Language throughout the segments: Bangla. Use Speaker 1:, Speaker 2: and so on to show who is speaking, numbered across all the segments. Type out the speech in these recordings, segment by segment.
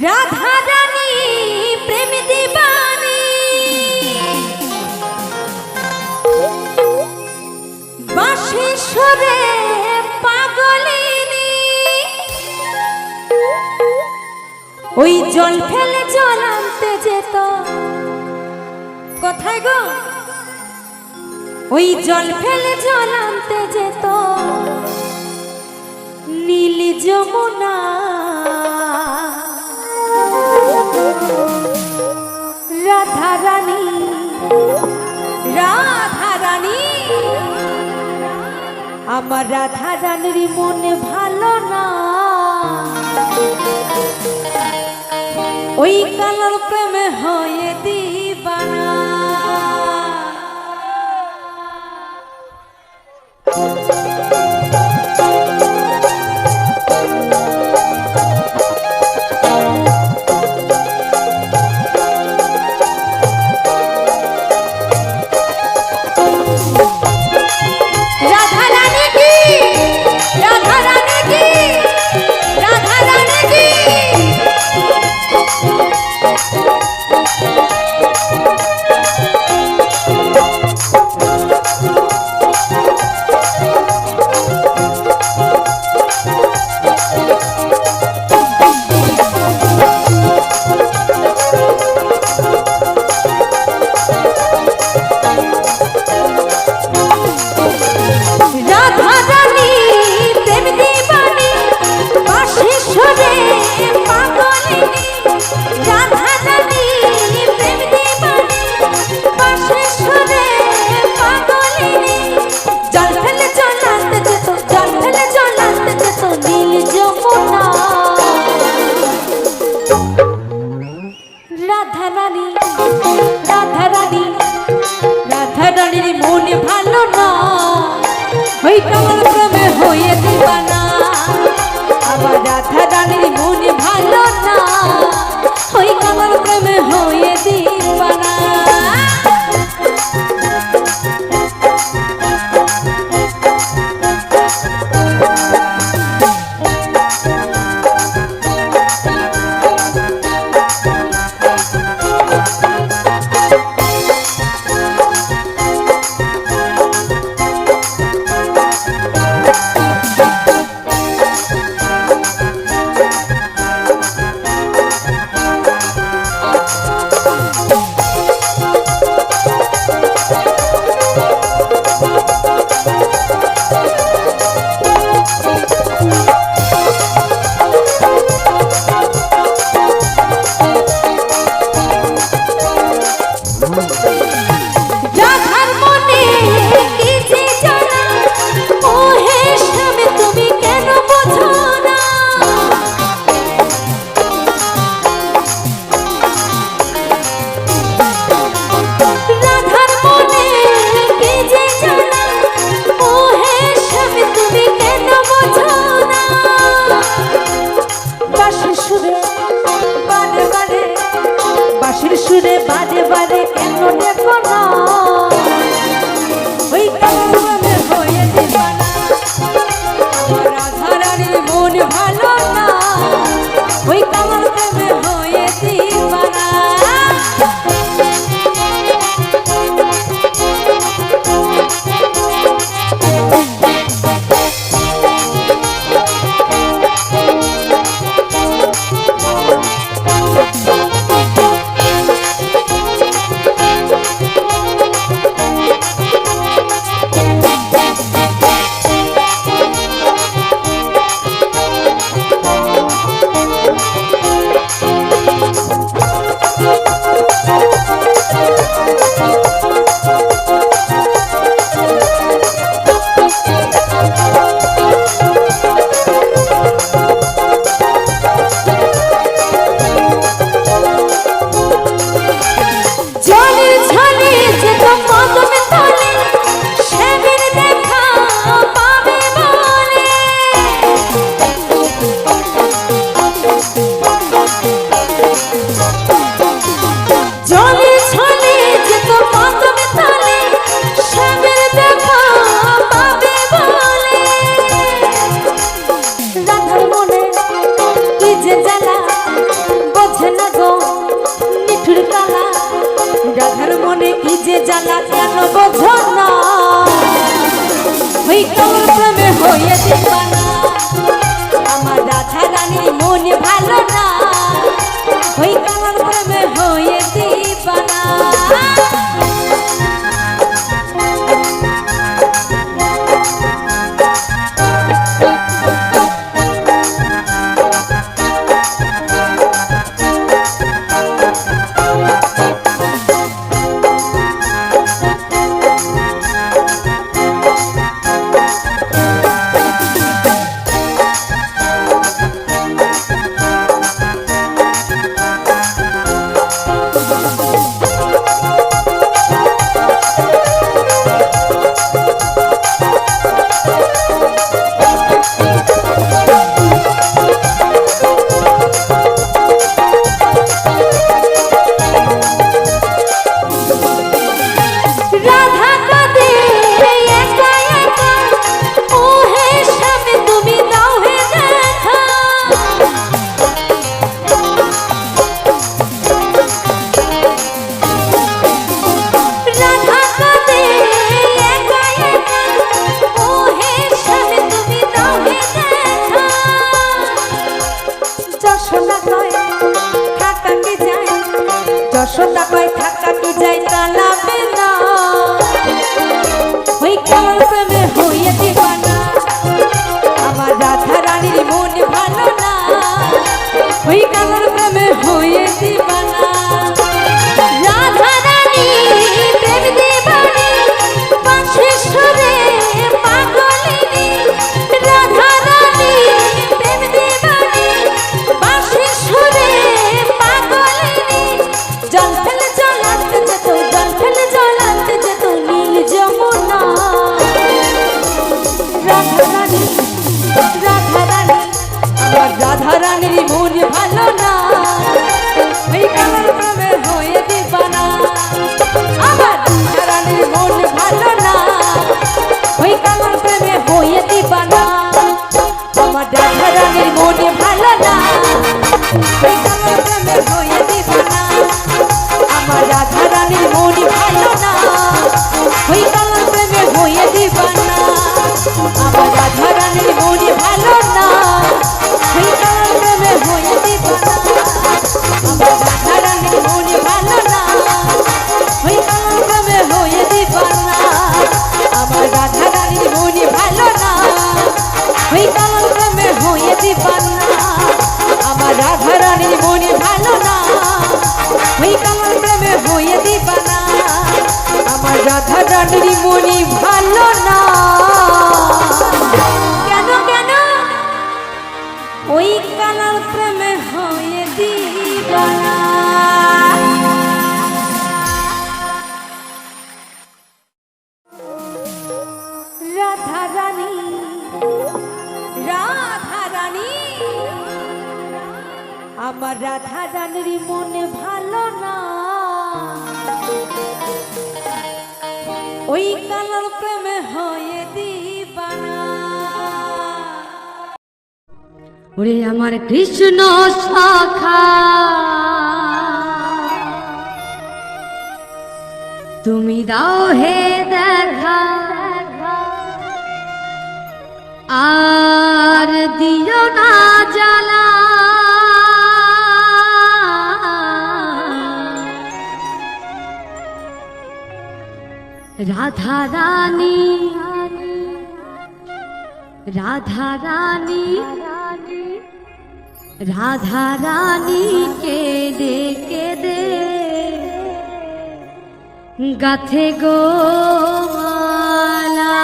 Speaker 1: রাধা রানী প্রেম দিবানী বাঁশি সুরে পাগলিনী ওই জল ফেলে জল আনতে যেত কোথায় গো ওই জল ফেলে জল আনতে যেত নীল যমুনা রাধা রানী আমার রাধা রানীর মনে ভালো না ওই কালার প্রেমে হয়ে দিবানা ওই কালার প্রেমে হয়ে দিবানা আমার রাধা রানীর মন ভালো না ওই কালার প্রেমে হয়ে দিবানা সুরে বাজে বাজে কেন দেখো না ওই কালার হয়ে দিবানা রাধা রানীর মন ভালো না ওই কালার হয়ে দিবানা জ্বালা কেন বোঝো না ওই কালার প্রেমে হয়ে দিবানা আমার রাধা রানীর মন ভালো না ওই কালার প্রেমে হয়ে দিবানা যশোদা কয় থাকা কি যাই তালাবে না ওই কালার প্রেমে হয়ে দিবানা আমার রাধা রানীর মন ভালো না ওই কালার প্রেমে হয়ে দিবানা রাধা রানী প্রেম দিবানি বাঁশির সুরে পাগলিনী রাধা রানী প্রেম দিবানি বাঁশির সুরে পাগলিনী জল ফেলে জলাতে যেত নীল যমুনা রাধা রানী আমার রাধা রানীর মন ভালো না ওই কালার প্রেমে হয়ে দিবানা আমার রাধা রানীর মন ভালো না ওই কালার প্রেমে হয়ে দিবানা আমার রাধা রানীর মন ভালো না ওই কালার প্রেমে হয়ে দিবানা আমার রাধা রানীর মন ভালো না ওই কালার প্রেমে হয়ে দিবানা আমার রাধা রানীর মন ভালো না ওই কালার প্রেমে হয়ে দিবানা আমার রাধা রানীর মন ভালো না ওই কালার প্রেমে হয়ে দিবানা আমার রাধা রানীর মন ভালো না ওই কালার প্রেমে হয়ে দিবানা আমার রাধা রানীর মন ভালো না ওই কালার প্রেমে হয়ে দিবানা আমার রাধা রানীর মনি ভালো না কেন কেন ওই কালার প্রেমে হয়ে দিবানা রাধা রানী আমার রাধা রানীর মনে ভালো না ওই কালার প্রেমে হয়ে দিবানা ওরে আমার কৃষ্ণ সখা তুমি দাও হে দেখা আর দিও না জ্বালা রাধা রানী রাধা রানী রাধা রানী কেঁদে কেঁদে গাথে গো মালা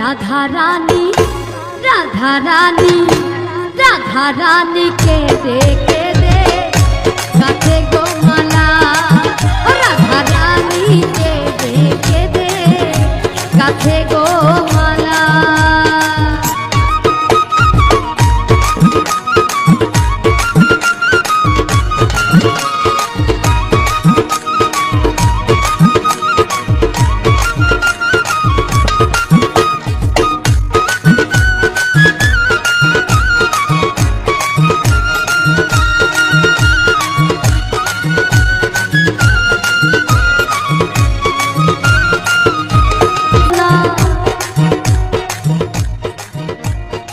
Speaker 1: राधा रानी राधा रानी राधा रानी के दे गाथे गो माला राधा रानी के दे गाथे गो माला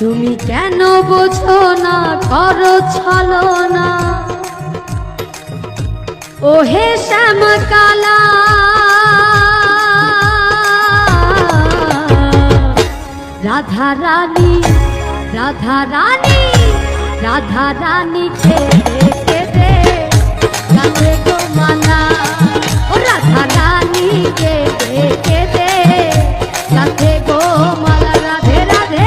Speaker 1: তুমি কেন বোঝো না করো ছলনা ওহে শ্যামকালা রাধা রানী রাধা রানী রাধা রানী কে দে গাথে গো মালা ও রাধা রানী কে দে গাথে গো মালা রাধে রাধে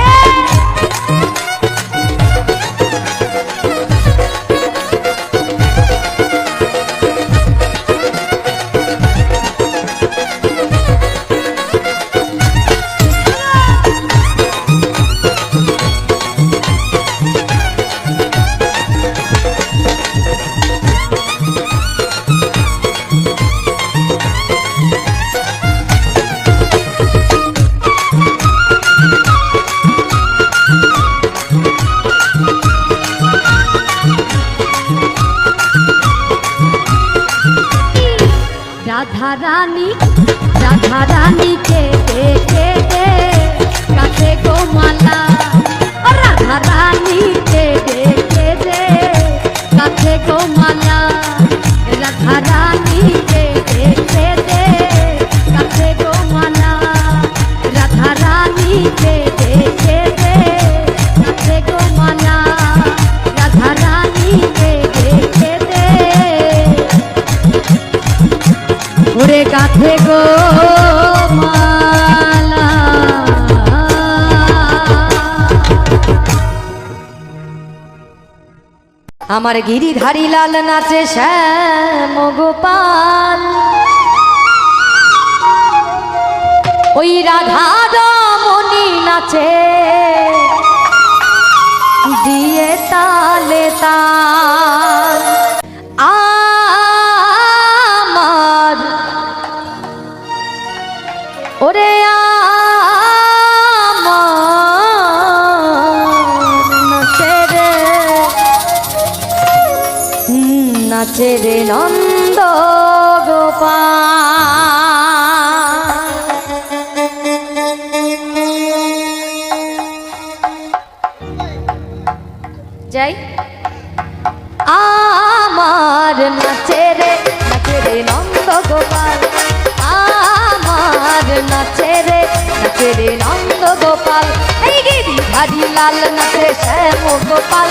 Speaker 1: राधा रानी के दे गाथे गो माला राधा रानी के दे गाथे गो माला राधा रानी के दे गाथे गो माला राधा रानी के दे गाथे गो माला राधा रानी के दे ওরে গাথে গো মালা আমার গিরিধারী লাল নাচে শ্যাম গোপাল ওই রাধা রমণী নাচে দিয়ে তালে তাল ওরে নাচে রে নন্দ গোপাল যাই আমার নাচে রে নন্দ গোপাল নাচে রে নন্দ গোপাল এই গিরিধারী লাল নাচে শ্যাম গোপাল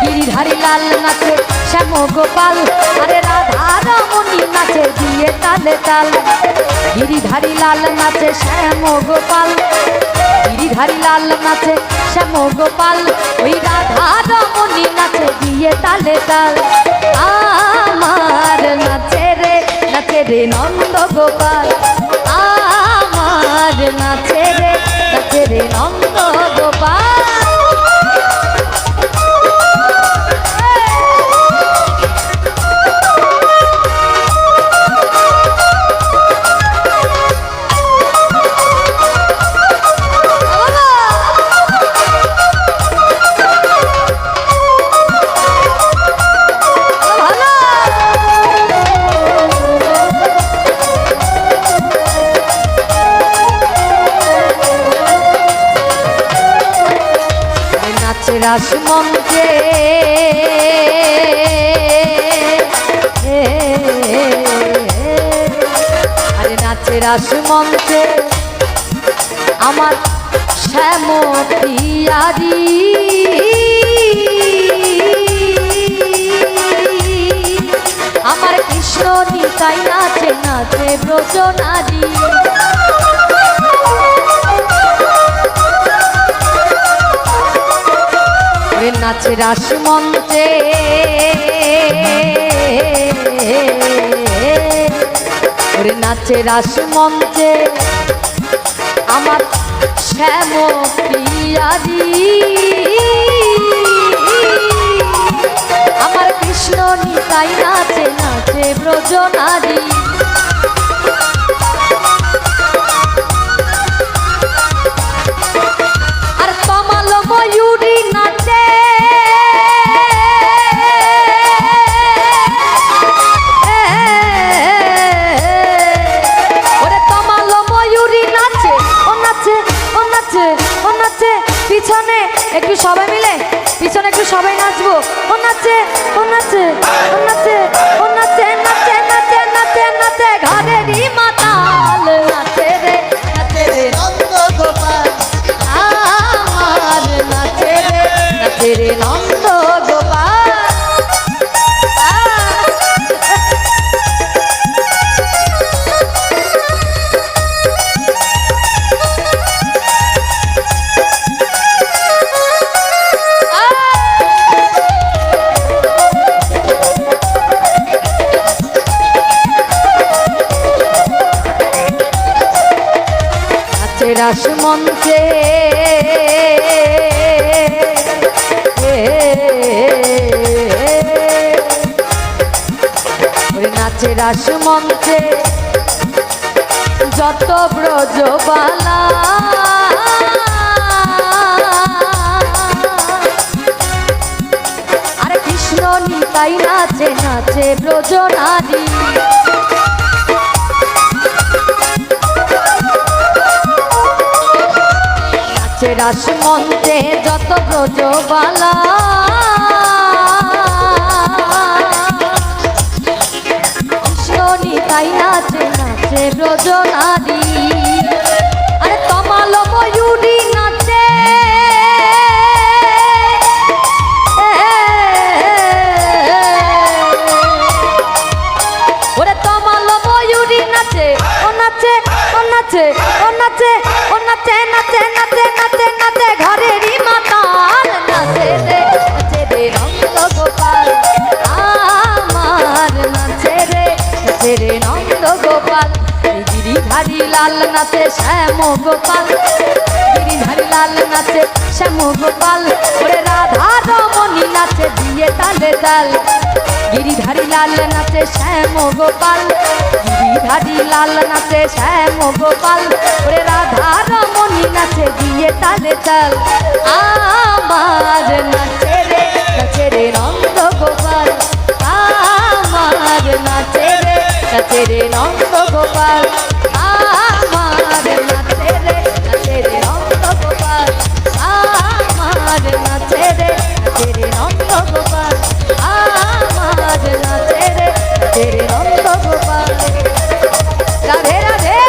Speaker 1: গিরিধারী লাল নাচে শ্যাম গোপাল আরে রাধা রমণী নাচে দিয়ে তালে তাল গিরিধারী লাল নাচে শ্যাম গোপাল গিরিধারী লাল নাচে শ্যাম গোপাল ওই রাধা রমণী নাচে দিয়ে তালে তাল আমার নাচে রে নন্দ গোপাল আমার নাচে রে নন্দ গোপাল রাসমঞ্চে আরে নাচে রাসমঞ্চে আমার শ্যাম প্রিয়ারি আমার কৃষ্ণ নিতাই নাচে নাচে ব্রজ নারী নাচে রাস মঞ্চে ওরে নাচে রাস মঞ্চে আমার শ্যাম প্রিয়ারি আমার কৃষ্ণ নিতাই নাচে নাচে ব্রজ নারী আর তমাল ময়ূরী নাচে ওরে তমাল ময়ূরী নাচে ও নাচে ও নাচে ও নাচে পিছনে একটু সবাই মিলে পিছনে একটু সবাই নাচবো ও নাচে ও নাচে ও নাচে ও নাচে নাচে নাচে নাচে নাচে ঘরেরই মাতাল নাচে রে নন্দ গোপাল আমার নাচে রে নন্দ গোপাল রাস মঞ্চে নাচে রাস মঞ্চে যত ব্রজবালা আরে কৃষ্ণ নিতাই নাচে নাচে ব্রজ নারী রাস মঞ্চে যত ব্রজবালা কৃষ্ণ নিতাই নাচে নাচে ব্রজ নারী আরে তমাল ময়ূরী নাচে ওরে তমাল ময়ূরী নাচে ও নাচে ও নাচে ও নাচে ও নাচে নাচে নাচে নাচে নাচে ঘরেরই মাতাল নাচে রে নন্দ গোপাল আমার নাচে রে নন্দ গোপাল গিরিধারী লাল নাচে শ্যাম গোপাল গিরিধারী লাল নাচে শ্যাম গোপাল ওরে রাধা রমণী নাচে দিয়ে তালে তাল গিরিধারী লাল নাচে শ্যাম গোপাল গিরিধারী লাল নাচে শ্যাম গোপাল ওরে রাধা রমণী নাচে দিয়ে তালে তাল আমার নাচে রে নন্দ গোপাল আমার নাচে রে নন্দ গোপাল আমার নাচে রে নন্দ গোপাল আমার নাচে রে নন্দ গোপাল আমার নাচে রে নন্দ গোপাল রাধে রাধে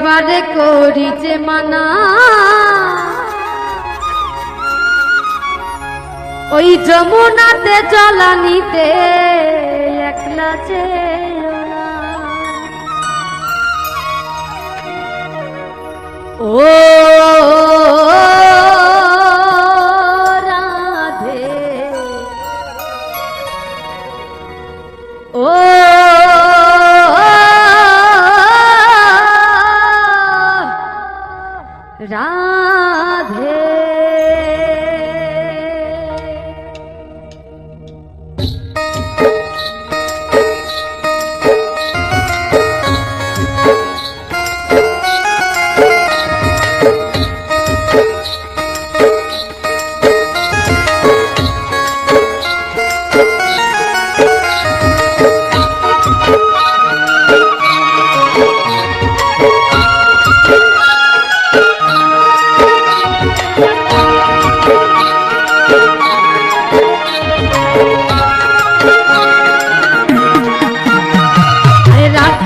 Speaker 1: বারে করি যে মানা ওই যমুনাতে জলানিতে একলা যেও না ও রাধে ও রাধে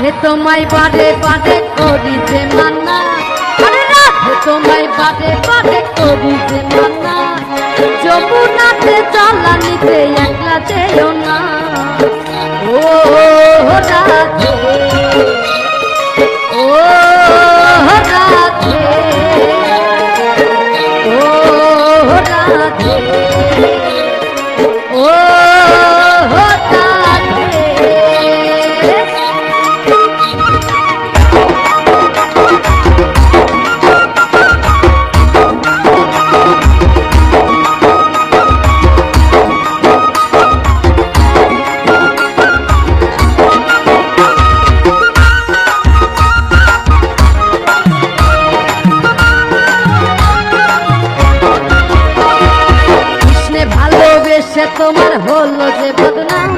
Speaker 1: রাধে তোমায় বারে বারে করি যে মানা, আরে রাধে তোমায় বারে বারে করি যে মানা, যমুনাতে জলা নিতে একলা যেও না। ও রাধে, ও রাধে, ও রাধে, ও তোমার হলো যে বদনাম,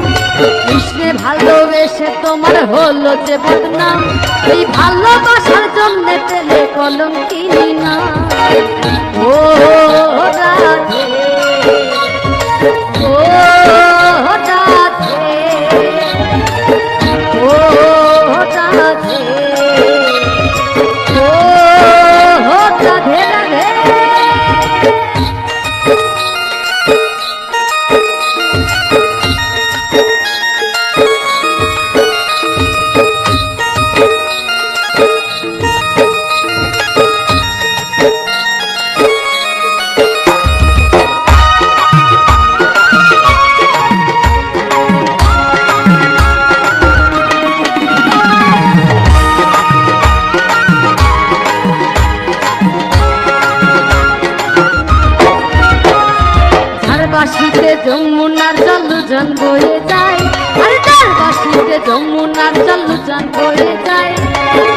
Speaker 1: কৃষ্ণে ভালোবেসে তোমার হলো যে বদনাম, এই ভালোবাসার জন্য পেলে কলঙ্কিনী না। ও রাধে, ও রাধে, ও রাধে, ও রাধে রাধে। বাসিতে যমুনার জলযান বয়ে যায়, আরে তার বাসিতে যমুনার জলযান বয়ে যায়,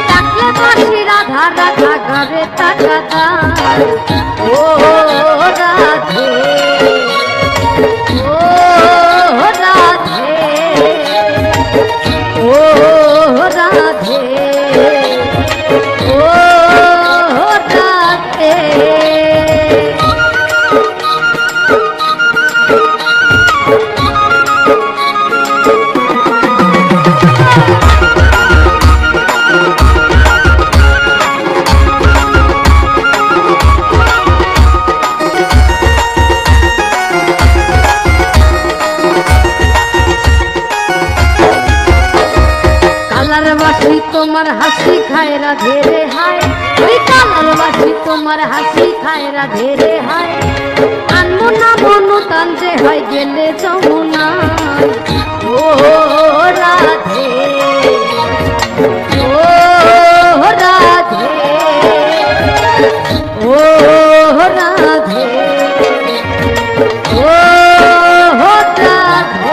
Speaker 1: ডাকলে বাসি রাধা রাধা ঘরে তাকাতা। ও রাধে, ও রাধে, ও রাধে, ও রাধে। কালারবাসী তোমার হাসি খায় রাধে রে হায়, ওই কালারবাসী তোমার হাসি খায় রাধে রে হায়, আনমনা মনু তান যে হয় গেলে যমুনা। ও রাধে, ও রাধে, ও রাধে, ও রাধে।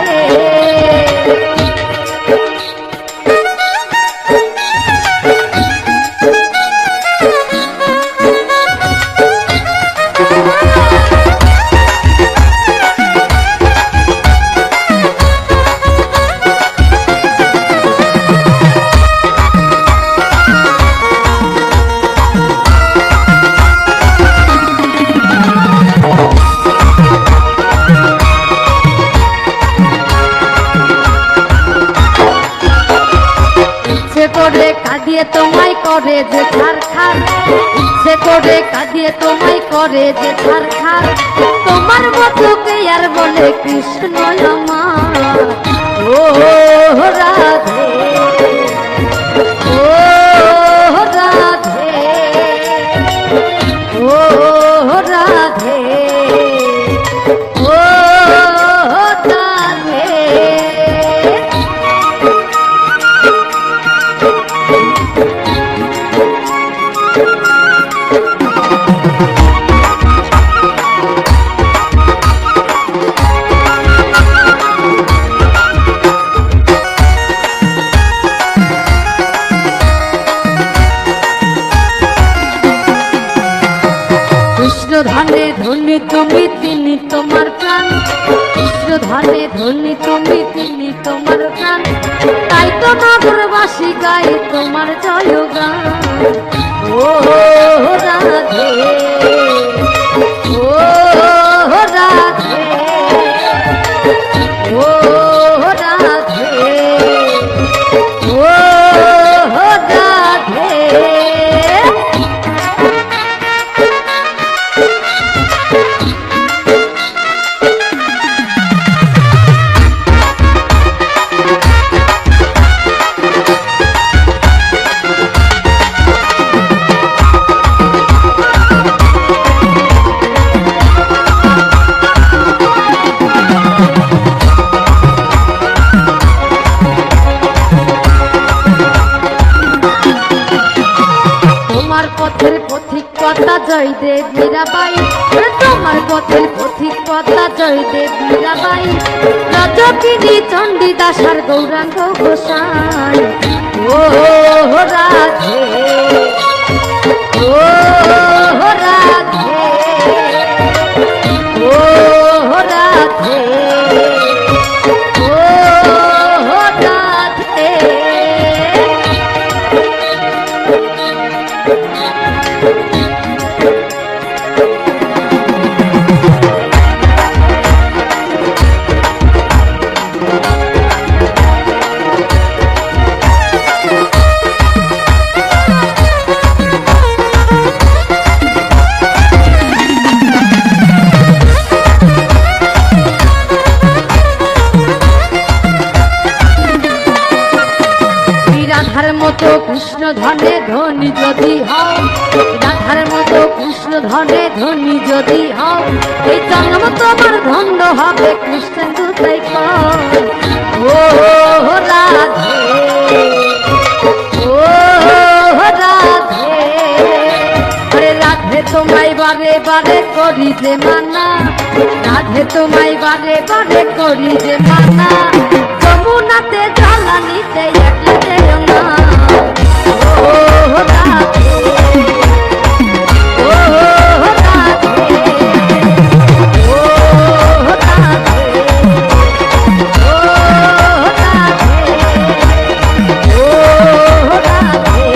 Speaker 1: করে কাঁদিয়ে তোমায় করে যে খার খার, ইচ্ছে করে কাঁদিয়ে তোমায় করে যে খার খার, তোমার মতকে আর বলে কৃষ্ণ আমার। ও রাধে, ও রাধে, ও রাধে, ও রাধে। কৃষ্ণ ধানে ধনী তুমি তিনি তোমার প্রাণ, কৃষ্ণ ধানে ধনী তুমি তিনি তোমার প্রাণ, তাই তো নগরবাসী গায়ে তোমার জয়গান। ও রাধে, ও রাধে, ও রাধে, ও
Speaker 2: জয়দেব মীরাবাই, তোমার পথের পথিক পদ্মা জয়দেব মীরাবাই, রজকিনী চণ্ডীদাস আর গৌরাঙ্গ গোসাই। ও রাধে ও রাধে ও রাধে ও রাধে। রাধার মতো কৃষ্ণ ধনে ধনী যদি হও, রাধার মতো কৃষ্ণ ধনে ধনী যদি হও, এই জন্ম তোমার ধন্য হবে কৃষ্ণেন্দু তাই কয়। ও রাধে ও রাধে, আরে রাধে তোমায় বারে বারে করি যে মানা, রাধে তোমায় বারে বারে করি যে মানা, যমুনাতে জ্বালানিতে একলা যেও না। ও রাধে ও রাধে ও রাধে ও রাধে ও রাধে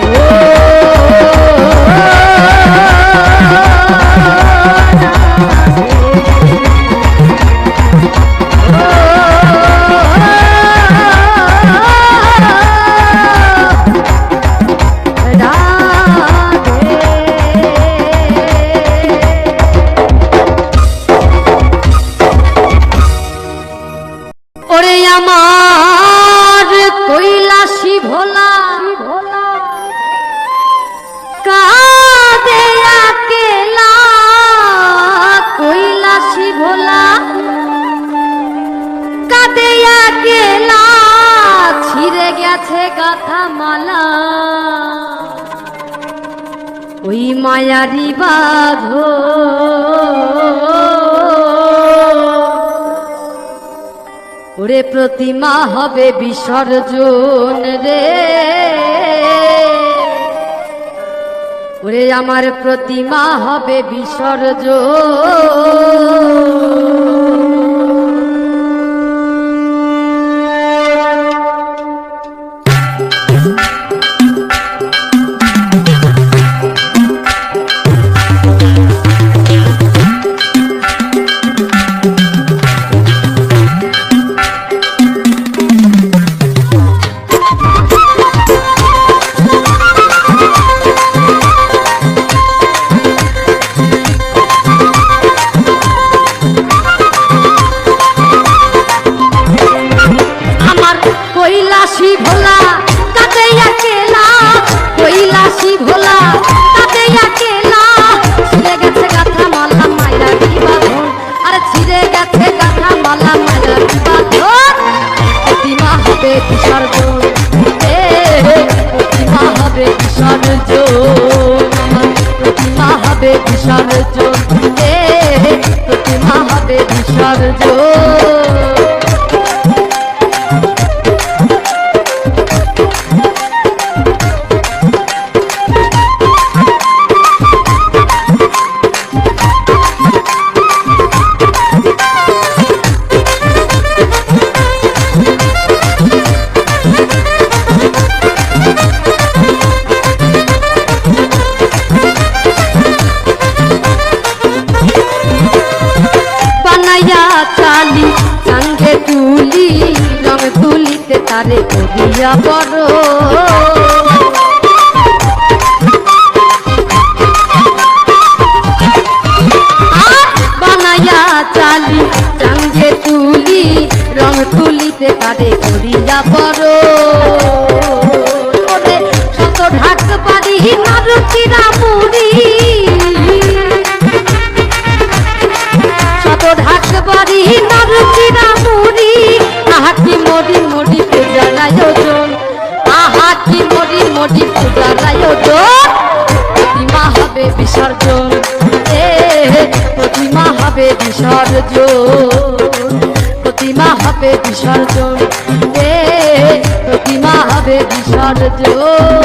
Speaker 2: ও ওরে আমার কৈলাসী ভোলা কাঁদে আকেলা, কৈলাসী ভোলা কাঁদে আকেলা, ছিঁড়ে গেছে গাথা মালা, ওই মায়ারি বাঁধো ওরে প্রতিমা হবে বিসর্জন রে, ওরে আমার প্রতিমা হবে বিসর্জন। কৈলাসী ভোলা কাঁদে আকেলা, কৈলাসী ভোলা কাঁদে আকেলা, ছিঁড়ে গেছে গাথা মালা মায়ারি বাঁধন, আরে ছিঁড়ে গেছে গাথা মালা মায়ারি বাঁধন, প্রতিমা হবে বিসর্জন প্রতিমা হবে বিসর্জন, প্রতিমা হবে বিসর্জন প্রতিমা হবে বিসর্জন। চালি সঙ্গে তুলি রং তুলিতে তারে করিয়া বড়, বানাইয়া চালি সঙ্গে তুলি রং তুলিতে তারে করিয়া বড়, শত ঢাক পারি মারুচিরা মুড়ি, ঢাকবাড়ি নারচিরা মুড়ি, আহাকি মরি মরি পূজা আয়োজন, আহাকি কি মরি মরি পূজার আয়োজন প্রতিমা হবে বিসর্জন প্রতিমা হবে বিসর্জন প্রতিমা হবে বিসর্জন প্রতিমা হবে বিসর্জন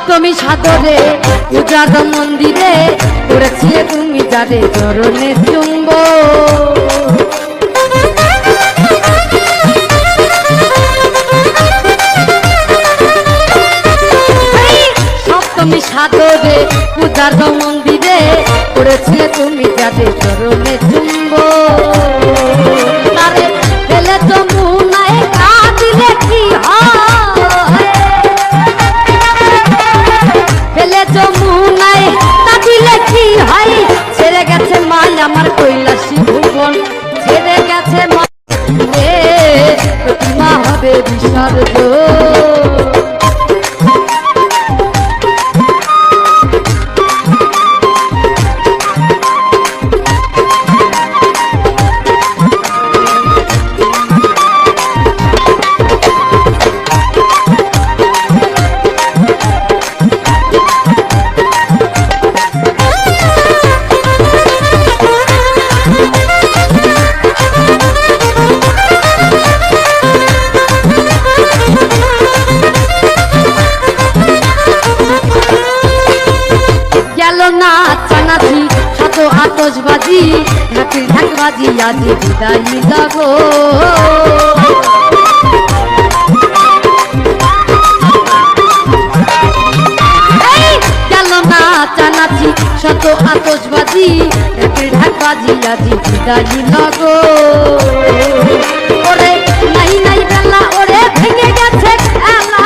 Speaker 2: সপ্তমী সাদরে পূজার মন্দিরে করেছিলে তুমি যারে চরণে চুম্ব সপ্তমী সাদরে পূজার মন্দিরে করেছিলে তুমি যারে চরণে চুম্ব তারে ফেলে তো মুনায় কাঁদিলে কি হয় ফেলে যমুনায় কাঁদিলে কি হয় ছেড়ে গেছে মাই আমার কৈলাসী ভুবন ছেড়ে গেছে মা প্রতিমা হবে বিসর্জন নাচানাচি শত আতশবাজি ঢাকির ঢাকবাজি আজি বিদায় লাগো গেল নাচানাচি শত আতশবাজি ঢাকির ঢাকবাজি আজি বিদায় লাগো ওরে নাই নাই বেলা ওরে ভেঙে গেছে খেলা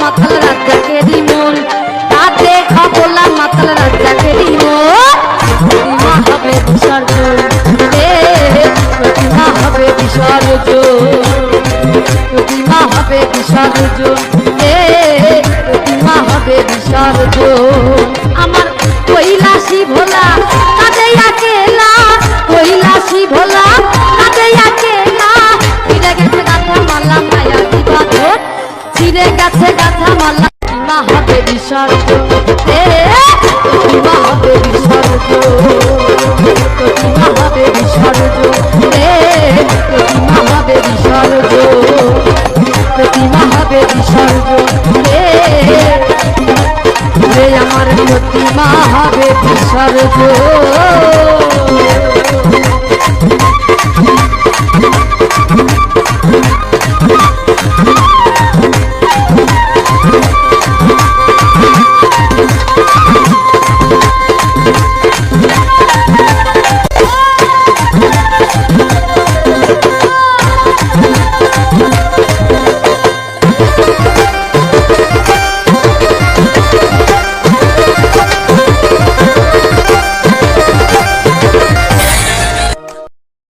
Speaker 2: মাতাল রাজাকে রিমন তাতে খাবলা মাতাল রাজাকে রিমন প্রতিমা হবে বিসর্জন প্রতিমা হবে বিসর্জন প্রতিমা হবে বিসর্জন প্রতিমা হবে বিসর্জন আমার কৈলাসী ভোলা কাঁদে আকেলা কৈলাসী ভোলা কাঁদে আকেলা ফিরে গেছে গাথা মালা মায়া দিবাধর ছিঁড়ে গেছে গাথা মালা প্রতিমা হবে বিসর্জন প্রতিমা হবে বিসর্জন প্রতিমা হবে বিসর্জন প্রতিমা হবে বিসর্জন প্রতিমা হবে বিসর্জন আমার প্রতিমা হবে বিসর্জন